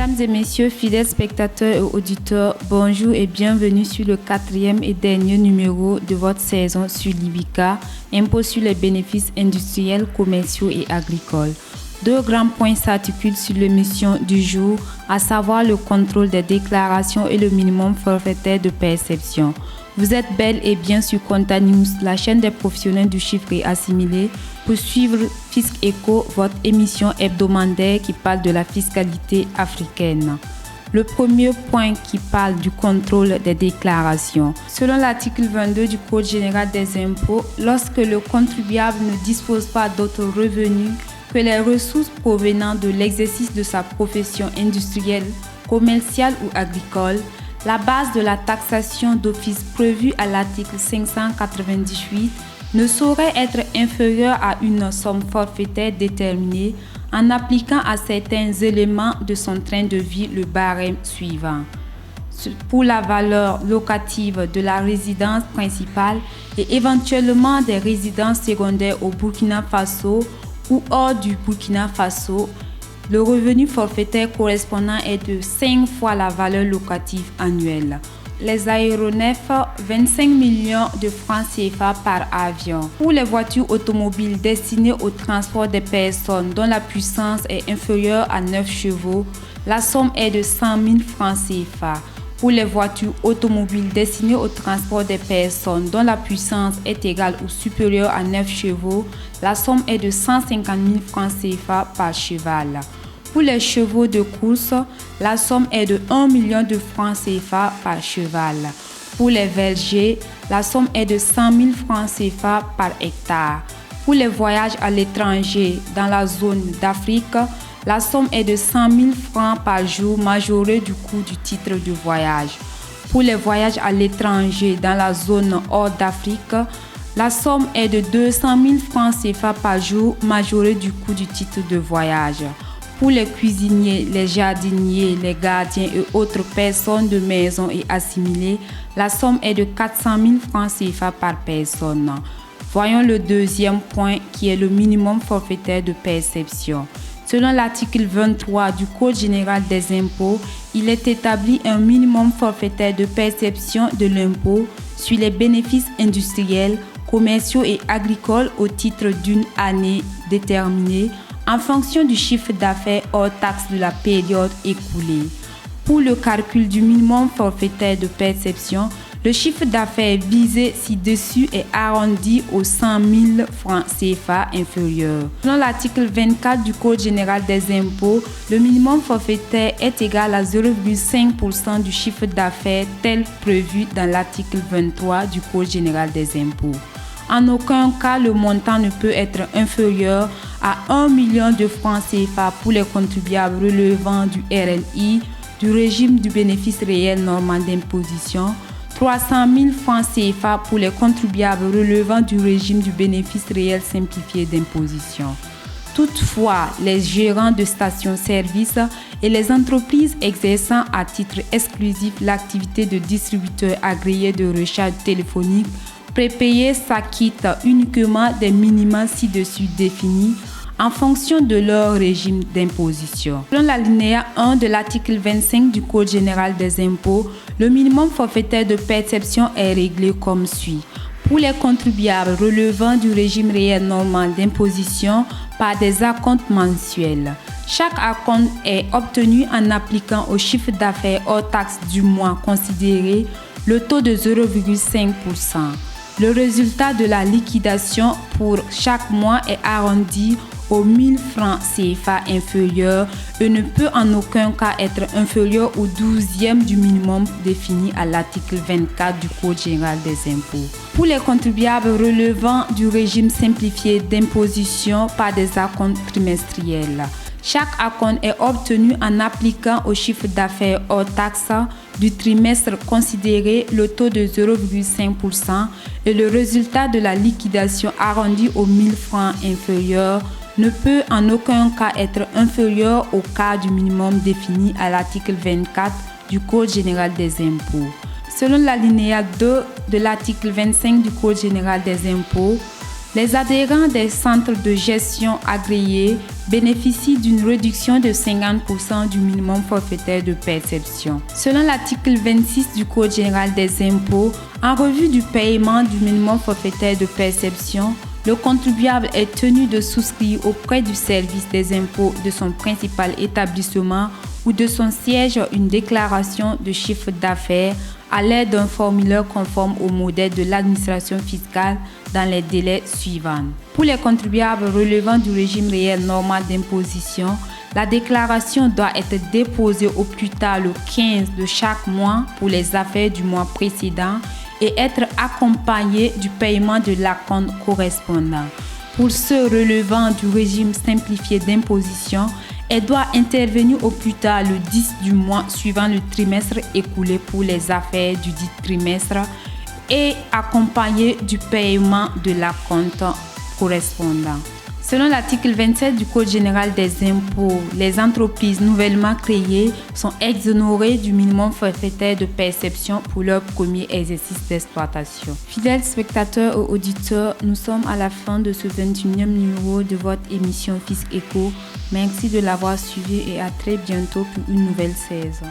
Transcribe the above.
Mesdames et messieurs, fidèles spectateurs et auditeurs, bonjour et bienvenue sur le 4e et dernier numéro de votre saison sur l'IBICA, impôt sur les bénéfices industriels, commerciaux et agricoles. Deux grands points s'articulent sur l'émission du jour, à savoir le contrôle des déclarations et le minimum forfaitaire de perception. Vous êtes bel et bien sur Conta News, la chaîne des professionnels du chiffre et assimilé, pour suivre Fisc Eco, votre émission hebdomadaire qui parle de la fiscalité africaine. Le premier point qui parle du contrôle des déclarations. Selon l'article 22 du Code général des impôts, lorsque le contribuable ne dispose pas d'autres revenus que les ressources provenant de l'exercice de sa profession industrielle, commerciale ou agricole, la base de la taxation d'office prévue à l'article 598 ne saurait être inférieure à une somme forfaitaire déterminée en appliquant à certains éléments de son train de vie le barème suivant. Pour la valeur locative de la résidence principale et éventuellement des résidences secondaires au Burkina Faso ou hors du Burkina Faso, le revenu forfaitaire correspondant est de 5 fois la valeur locative annuelle. Les aéronefs, 25 millions de francs CFA par avion. Pour les voitures automobiles destinées au transport des personnes dont la puissance est inférieure à 9 chevaux, la somme est de 100 000 francs CFA. Pour les voitures automobiles destinées au transport des personnes dont la puissance est égale ou supérieure à 9 chevaux, la somme est de 150 000 francs CFA par cheval. Pour les chevaux de course, la somme est de 1 million de francs CFA par cheval. Pour les vergers, la somme est de 100 000 francs CFA par hectare. Pour les voyages à l'étranger dans la zone d'Afrique, la somme est de 100 000 francs par jour majoré du coût du titre de voyage. Pour les voyages à l'étranger dans la zone hors d'Afrique, la somme est de 200 000 francs CFA par jour majoré du coût du titre de voyage. Pour les cuisiniers, les jardiniers, les gardiens et autres personnes de maison et assimilés, la somme est de 400 000 francs CFA par personne. Voyons le deuxième point qui est le minimum forfaitaire de perception. Selon l'article 23 du Code général des impôts, il est établi un minimum forfaitaire de perception de l'impôt sur les bénéfices industriels, commerciaux et agricoles au titre d'une année déterminée en fonction du chiffre d'affaires hors taxe de la période écoulée. Pour le calcul du minimum forfaitaire de perception, le chiffre d'affaires visé ci-dessus est arrondi aux 100 000 francs CFA inférieurs. Selon l'article 24 du Code général des impôts, le minimum forfaitaire est égal à 0,5% du chiffre d'affaires tel prévu dans l'article 23 du Code général des impôts. En aucun cas, le montant ne peut être inférieur à 1 million de francs CFA pour les contribuables relevant du RNI, du régime du bénéfice réel normal d'imposition, 300 000 francs CFA pour les contribuables relevant du régime du bénéfice réel simplifié d'imposition. Toutefois, les gérants de stations-service et les entreprises exerçant à titre exclusif l'activité de distributeur agréé de recharge téléphonique prépayés s'acquittent uniquement des minima ci-dessus définis en fonction de leur régime d'imposition. Selon l'alinéa 1 de l'article 25 du Code général des impôts, le minimum forfaitaire de perception est réglé comme suit. Pour les contribuables relevant du régime réel normal d'imposition par des acomptes mensuels, chaque acompte est obtenu en appliquant au chiffre d'affaires hors taxe du mois considéré le taux de 0,5%. Le résultat de la liquidation pour chaque mois est arrondi aux 1000 francs CFA inférieurs et ne peut en aucun cas être inférieur au 12e du minimum défini à l'article 24 du Code général des impôts. Pour les contribuables relevant du régime simplifié d'imposition par des acomptes trimestriels, chaque acompte est obtenu en appliquant au chiffre d'affaires hors taxe du trimestre considéré le taux de 0,5% et le résultat de la liquidation arrondi aux 1000 francs inférieurs ne peut en aucun cas être inférieur au cas du minimum défini à l'article 24 du Code général des impôts. Selon l'alinéa 2 de l'article 25 du Code général des impôts, Les adhérents des centres de gestion agréés bénéficient d'une réduction de 50% du minimum forfaitaire de perception. Selon l'article 26 du Code général des impôts, en revue du paiement du minimum forfaitaire de perception, le contribuable est tenu de souscrire auprès du service des impôts de son principal établissement ou de son siège une déclaration de chiffre d'affaires à l'aide d'un formulaire conforme au modèle de l'administration fiscale dans les délais suivants. Pour les contribuables relevant du régime réel normal d'imposition, la déclaration doit être déposée au plus tard le 15 de chaque mois pour les affaires du mois précédent et être accompagnée du paiement de l'acompte correspondant. Pour ceux relevant du régime simplifié d'imposition, elle doit intervenir au plus tard le 10 du mois suivant le trimestre écoulé pour les affaires du dit trimestre et accompagnée du paiement de l'acompte correspondant. Selon l'article 27 du Code général des impôts, les entreprises nouvellement créées sont exonérées du minimum forfaitaire de perception pour leur premier exercice d'exploitation. Fidèles spectateurs et auditeurs, nous sommes à la fin de ce 21e numéro de votre émission Fisc Eco. Merci de l'avoir suivi et à très bientôt pour une nouvelle saison.